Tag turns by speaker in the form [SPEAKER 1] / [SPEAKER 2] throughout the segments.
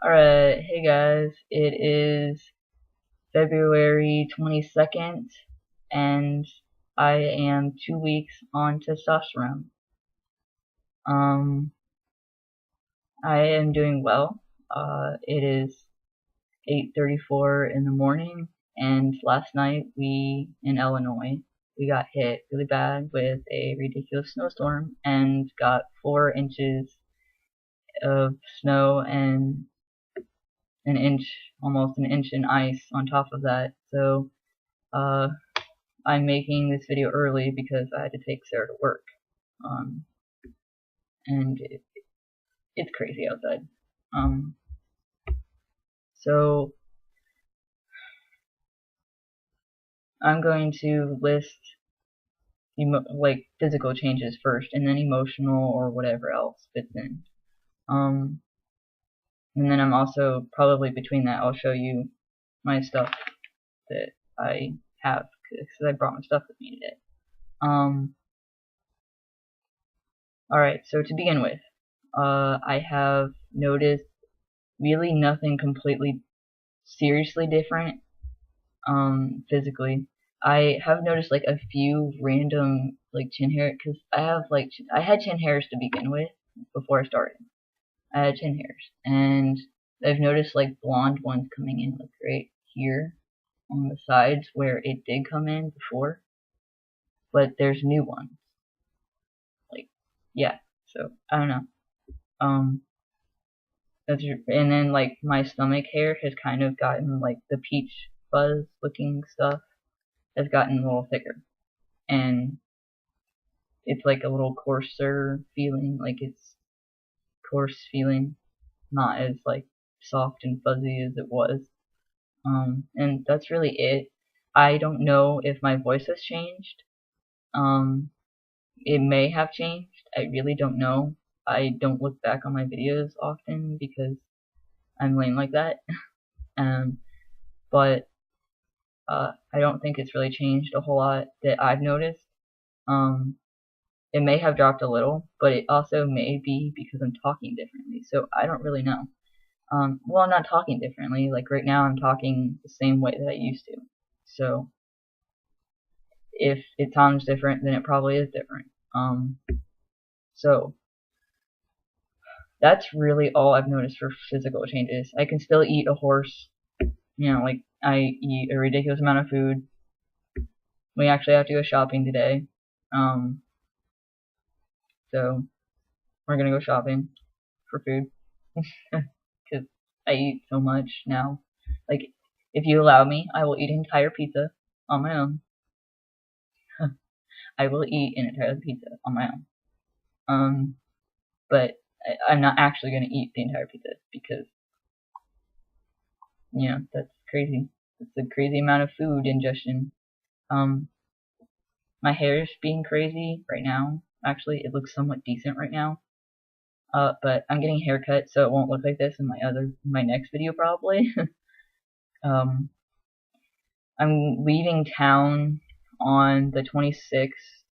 [SPEAKER 1] Alright, hey guys, it is February 22nd, and I am 2 weeks on testosterone. Um, I am doing well. It is 8:34 in the morning, and last night in Illinois, we got hit really bad with a ridiculous snowstorm and got 4 inches of snow and almost an inch in ice on top of that. So, uh, I'm making this video early because I had to take Sarah to work. Um, and it's crazy outside. Um, so I'm going to list like physical changes first, and then emotional or whatever else fits in. And then I'm also probably between that I'll show you my stuff that I have because I brought my stuff with me today. Alright, so to begin with, I have noticed really nothing completely seriously different physically. I have noticed like a few random like chin hair because I had chin hairs to begin with before I started. I had chin hairs, and I've noticed like blonde ones coming in like right here on the sides where it did come in before, but there's new ones. Like, yeah, so I don't know. And then like my stomach hair has kind of gotten like the peach fuzz looking stuff has gotten a little thicker, and it's like a little coarser feeling, like it's coarse feeling, not as like soft and fuzzy as it was. And that's really it. I don't know if my voice has changed. It may have changed. I really don't know. I don't look back on my videos often because I'm lame like that. But I don't think it's really changed a whole lot that I've noticed. It may have dropped a little, but it also may be because I'm talking differently, so I don't really know. Well, I'm not talking differently. Like right now I'm talking the same way that I used to. So if it sounds different, then it probably is different. So that's really all I've noticed for physical changes. I can still eat a horse. Like I eat a ridiculous amount of food. We actually have to go shopping today. So we're gonna go shopping for food because I eat so much now. Like, if you allow me, I will eat an entire pizza on my own. I will eat an entire pizza on my own. But I'm not actually gonna eat the entire pizza because, that's crazy. It's a crazy amount of food ingestion. My hair is being crazy right now. Actually, it looks somewhat decent right now. But I'm getting a haircut, so it won't look like this in my next video probably. I'm leaving town on the 26th,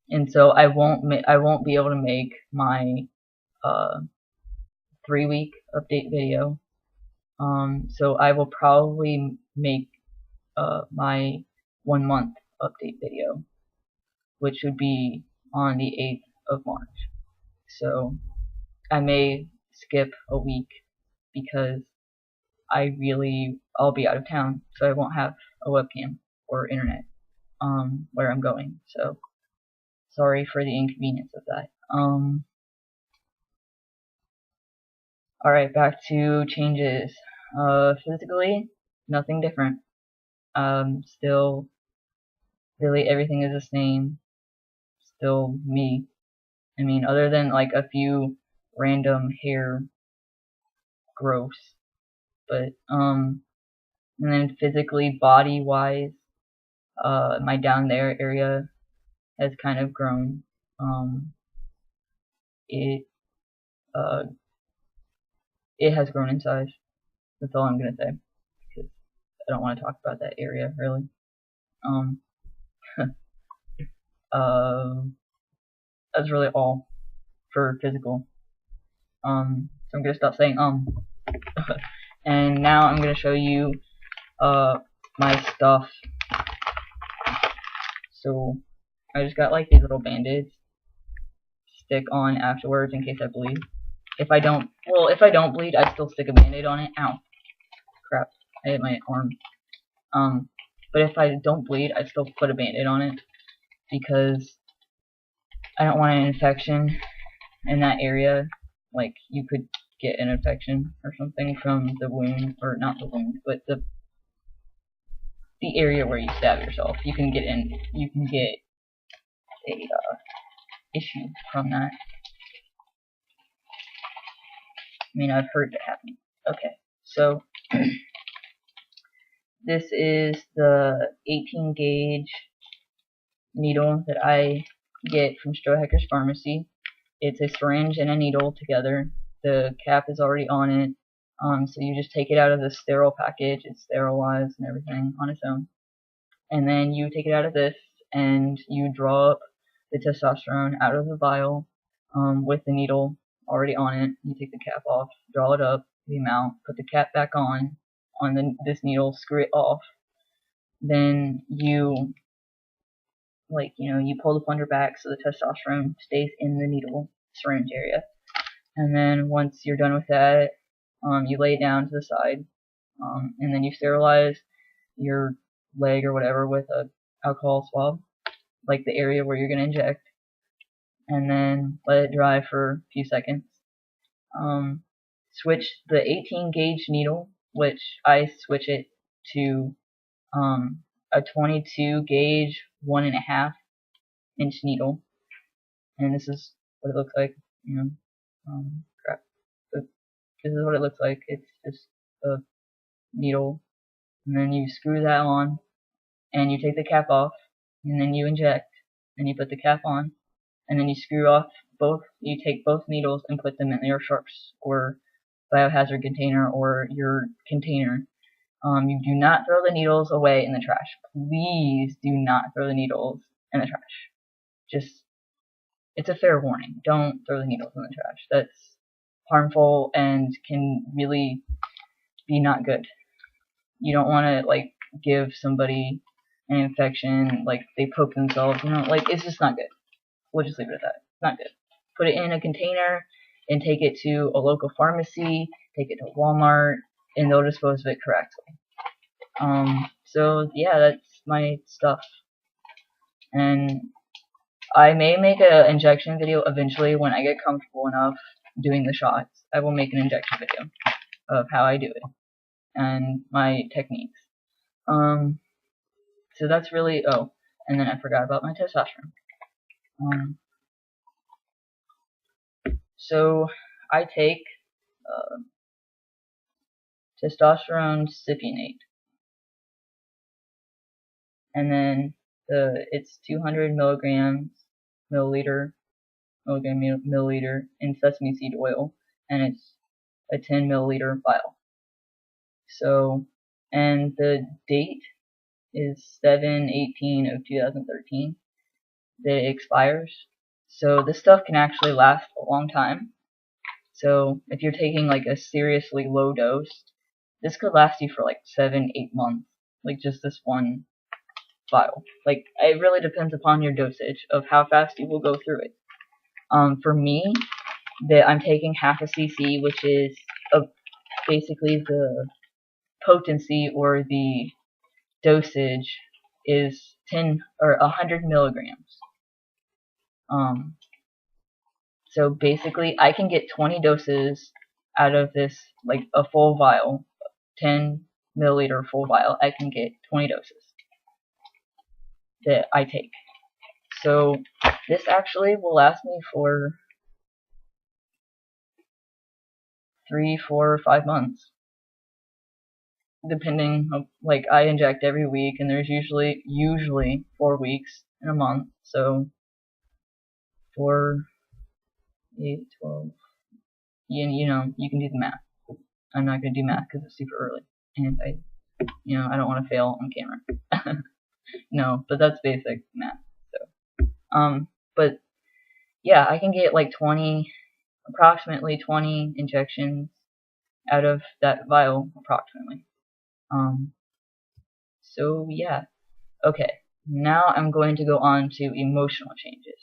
[SPEAKER 1] and so I won't be able to make my 3-week update video. So I will probably make my 1-month update video, which would be on the 8th of March. So I may skip a week because I'll be out of town, so I won't have a webcam or internet where I'm going. So sorry for the inconvenience of that. Alright, back to changes. Physically, nothing different. Still, really everything is the same. Still me. I mean, other than like a few random hair growths. But, and then physically, body-wise, my down there area has kind of grown. It has grown in size. That's all I'm gonna say, because I don't want to talk about that area really. That's really all for physical. So I'm gonna stop saying and now I'm gonna show you my stuff. So I just got like these little band-aids, stick on afterwards in case I bleed. If I don't bleed, I still stick a band-aid on it. Ow, crap, I hit my arm. But if I don't bleed, I still put a band-aid on it because I don't want an infection in that area. Like, you could get an infection or something from the wound, or not the wound, but the area where you stab yourself. You can get a issue from that. I mean, I've heard that happen. Okay, so this is the 18 gauge needle that I get from Strohecker's Pharmacy. It's a syringe and a needle together. The cap is already on it. So you just take it out of the sterile package. It's sterilized and everything on its own. And then you take it out of this and you draw up the testosterone out of the vial with the needle already on it. You take the cap off, draw it up, the amount, put the cap back on this needle, screw it off. Then you pull the plunger back so the testosterone stays in the needle syringe area. And then once you're done with that, you lay it down to the side, and then you sterilize your leg or whatever with a alcohol swab, like the area where you're going to inject, and then let it dry for a few seconds. Switch the 18 gauge needle, which I switch it to a 22 gauge 1.5 inch needle, and this is what it looks like. Crap. But this is what it looks like. It's just a needle, and then you screw that on, and you take the cap off, and then you inject, and you put the cap on, and then you screw off both. You take both needles and put them in your sharps or biohazard container or your container. You do not throw the needles away in the trash. Please do not throw the needles in the trash. It's a fair warning. Don't throw the needles in the trash. That's harmful and can really be not good. You don't want to give somebody an infection, like they poke themselves, it's just not good. We'll just leave it at that. Not good. Put it in a container and take it to a local pharmacy, take it to Walmart, and they'll dispose of it correctly. So yeah, that's my stuff. And I may make an injection video eventually when I get comfortable enough doing the shots. I will make an injection video of how I do it and my techniques. So that's really, and then I forgot about my testosterone. So I take testosterone cypionate, and then it's 200 milliliter in sesame seed oil, and it's a 10 milliliter vial. So, and the date is 7/18 of 2013 that it expires. So this stuff can actually last a long time. So if you're taking like a seriously low dose, this could last you for like 7-8 months, like just this one vial. Like, it really depends upon your dosage of how fast you will go through it. For me, I'm taking half a cc, which is basically the potency or the dosage is 10 or 100 milligrams. So basically, I can get 20 doses out of this, like a full vial, 10 milliliter full vial. I can get 20 doses that I take. So this actually will last me for 3, 4, or 5 months, depending. Like, I inject every week, and there's usually 4 weeks in a month. So 4, 8, 12. You can do the math. I'm not gonna do math because it's super early, and I don't want to fail on camera. No, but that's basic math. So, but yeah, I can get like 20 approximately 20 injections out of that vial, approximately. So yeah. Okay, now I'm going to go on to emotional changes.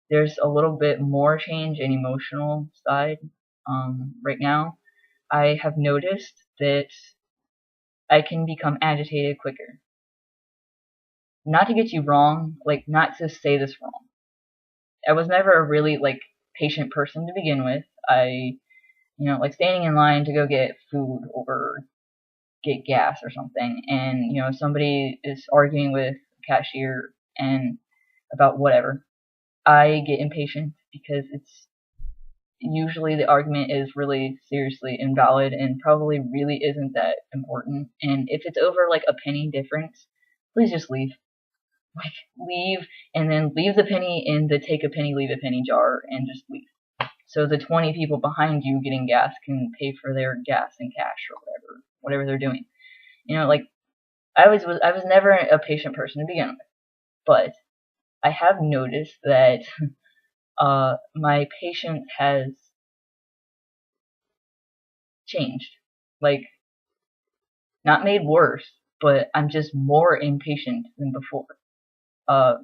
[SPEAKER 1] There's a little bit more change in emotional side. Right now, I have noticed that I can become agitated quicker. Not to get you wrong, like, not to say this wrong. I was never a really, like, patient person to begin with. Like standing in line to go get food or get gas or something, and, somebody is arguing with a cashier and about whatever. I get impatient because it's usually the argument is really seriously invalid and probably really isn't that important. And if it's over like a penny difference, please just leave. Like, leave, and then leave the penny in the take a penny, leave a penny jar, and just leave. So the 20 people behind you getting gas can pay for their gas in cash or whatever they're doing. Like, I was never a patient person to begin with, but I have noticed that my patience has changed. Like, not made worse, but I'm just more impatient than before. I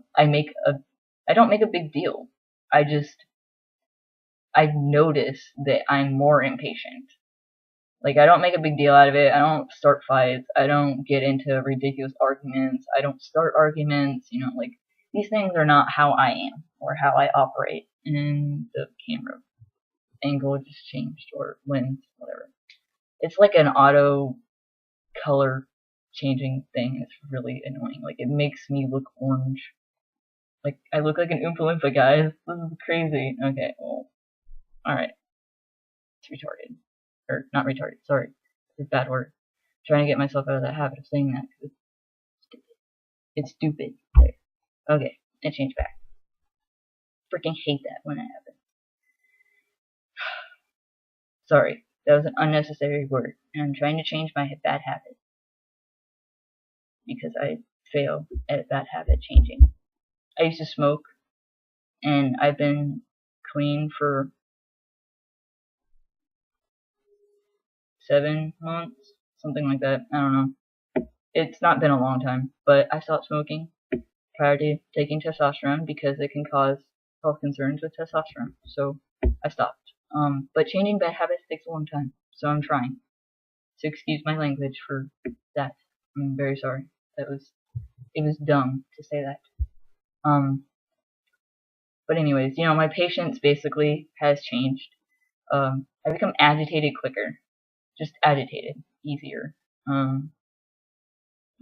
[SPEAKER 1] don't make a big deal. I notice that I'm more impatient. Like, I don't make a big deal out of it. I don't start fights. I don't get into ridiculous arguments. I don't start arguments. Like, these things are not how I am or how I operate. And the camera angle just changed, or lens, whatever. It's like an auto color changing thing. It's really annoying. Like, it makes me look orange. Like, I look like an Oompa Loompa, guys. This is crazy. Okay, well, alright. It's retarded. Or, not retarded, sorry. It's a bad word. I'm trying to get myself out of that habit of saying that, because it's stupid. There. Okay, it changed back. Freaking hate that when it happens. Sorry, that was an unnecessary word, and I'm trying to change my bad habit. Because I fail at bad habit changing. I used to smoke, and I've been clean for 7 months, something like that. I don't know. It's not been a long time, but I stopped smoking prior to taking testosterone because it can cause health concerns with testosterone. So I stopped. But changing bad habits takes a long time, so I'm trying. So excuse my language for that. I'm very sorry. It was dumb to say that. But anyways, my patience basically has changed. I become agitated quicker. Just agitated. Easier.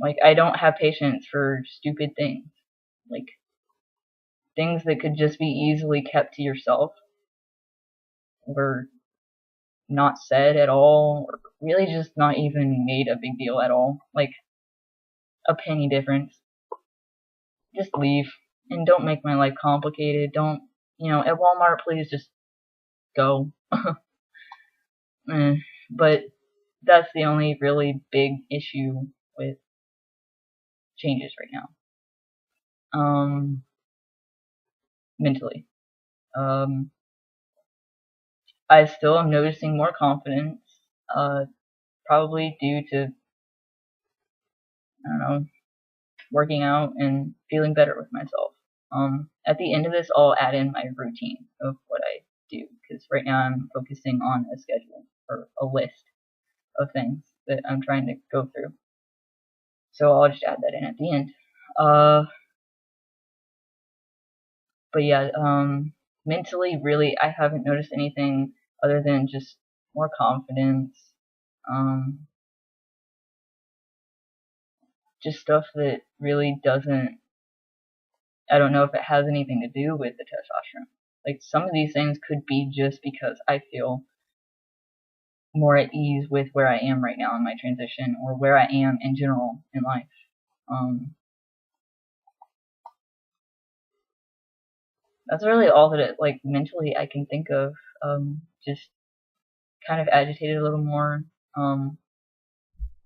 [SPEAKER 1] Like, I don't have patience for stupid things. Like, things that could just be easily kept to yourself. Or not said at all. Or really just not even made a big deal at all. Like, a penny difference. Just leave. And don't make my life complicated. Don't, at Walmart, please just go. But that's the only really big issue with changes right now. Mentally. I still am noticing more confidence, probably due to, I don't know, working out and feeling better with myself. At the end of this, I'll add in my routine of what I do, because right now I'm focusing on a schedule, or a list of things that I'm trying to go through. So I'll just add that in at the end. But yeah, mentally, really, I haven't noticed anything other than just more confidence. Just stuff that really doesn't, I don't know if it has anything to do with the testosterone. Like, some of these things could be just because I feel more at ease with where I am right now in my transition, or where I am in general in life. That's really all that it, like, mentally I can think of. Just kind of agitated a little more.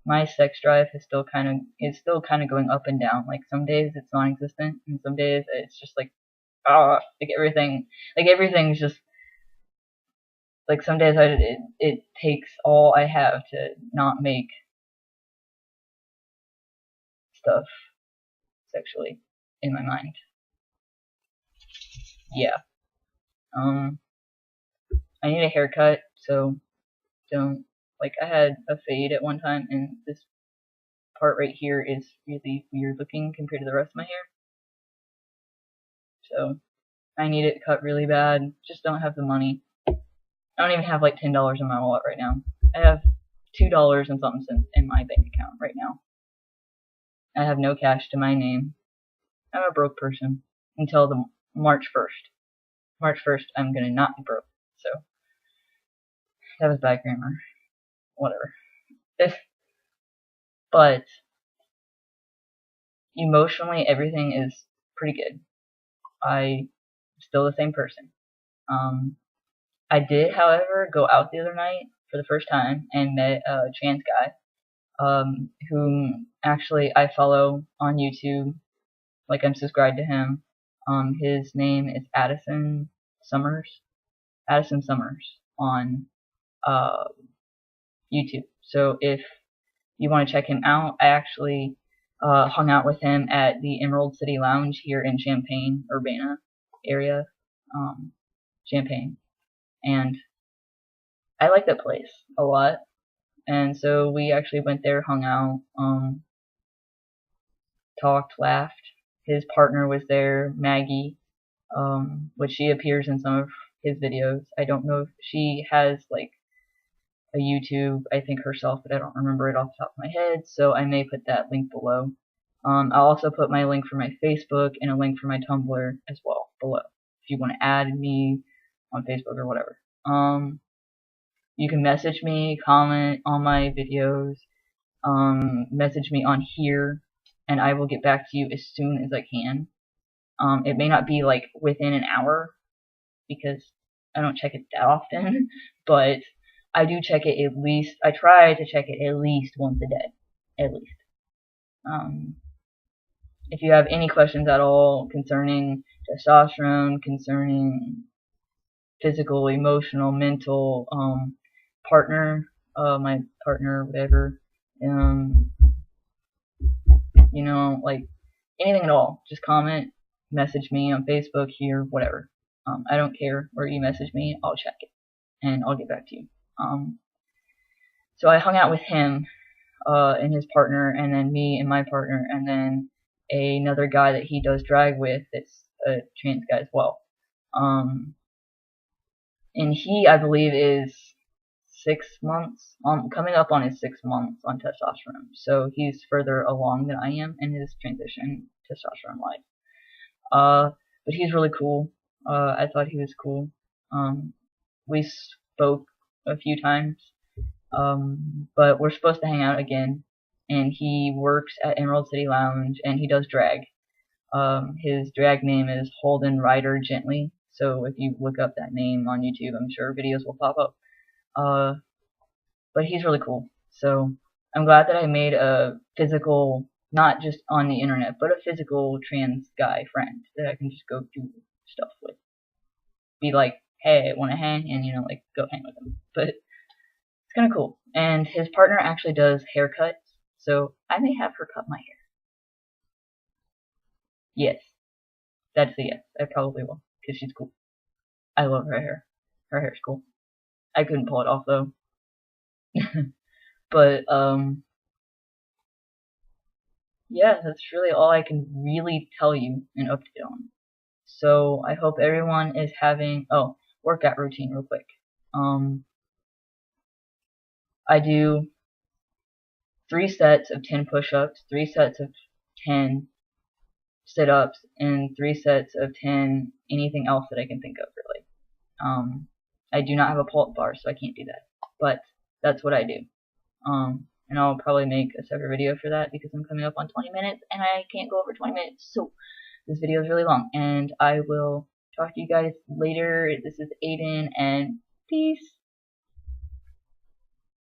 [SPEAKER 1] My sex drive is still kind of going up and down. Like, some days it's non-existent, and some days it's just like, like everything's just Like some days it takes all I have to not make stuff sexually in my mind. Yeah. I need a haircut, so don't, like, I had a fade at one time, and this part right here is really weird looking compared to the rest of my hair. So I need it cut really bad. Just don't have the money. I don't even have like $10 in my wallet right now. I have $2 and something cents in my bank account right now. I have no cash to my name. I'm a broke person until the March 1st. March 1st, I'm gonna not be broke. So that was bad grammar. Whatever. But emotionally, everything is pretty good. I'm still the same person. I did, however, go out the other night for the first time and met a trans guy, whom actually I follow on YouTube. Like, I'm subscribed to him. His name is Addison Summers. Addison Summers on YouTube. So if you want to check him out, I actually hung out with him at the Emerald City Lounge here in Champaign, Urbana area, Champaign, and I like that place a lot. And so we actually went there, hung out, talked, laughed. His partner was there, Maggie, which she appears in some of his videos. I don't know if she has like a YouTube, I think herself, but I don't remember it off the top of my head, so I may put that link below. I'll also put my link for my Facebook and a link for my Tumblr as well below, if you want to add me on Facebook or whatever. You can message me, comment on my videos, message me on here, and I will get back to you as soon as I can. It may not be like within an hour, because I don't check it that often, but I do check it at least, I try to check it at least once a day, at least. If you have any questions at all concerning testosterone, concerning physical, emotional, mental, partner, my partner, whatever, you know, like anything at all, just comment, message me on Facebook, here, whatever. I don't care where you message me, I'll check it, and I'll get back to you. So I hung out with him, and his partner, and then me and my partner, and then another guy that he does drag with that's a trans guy as well. And he, I believe, is 6 months, coming up on his 6 months on testosterone. So he's further along than I am in his transition testosterone life. But he's really cool. I thought he was cool. We spoke a few times. But we're supposed to hang out again. And he works at Emerald City Lounge, and he does drag. His drag name is Holden Rider Gently. So if you look up that name on YouTube, I'm sure videos will pop up. But he's really cool. So I'm glad that I made a physical, not just on the internet, but a physical trans guy friend that I can just go do stuff with. Be like, hey, wanna hang? And, you know, like, go hang with him. But it's kind of cool. And his partner actually does haircuts, so I may have her cut my hair. Yes. That's a yes. I probably will, because she's cool. I love her hair. Her hair's cool. I couldn't pull it off, though. But, yeah, that's really all I can really tell you and update on. So, I hope everyone is having, workout routine real quick. I do 3 sets of 10 push-ups, 3 sets of 10 sit-ups, and 3 sets of 10 anything else that I can think of, really. I do not have a pull-up bar, so I can't do that. But that's what I do. And I'll probably make a separate video for that because I'm coming up on 20 minutes and I can't go over 20 minutes. So this video is really long, and I will talk to you guys later. This is Aiden, and peace.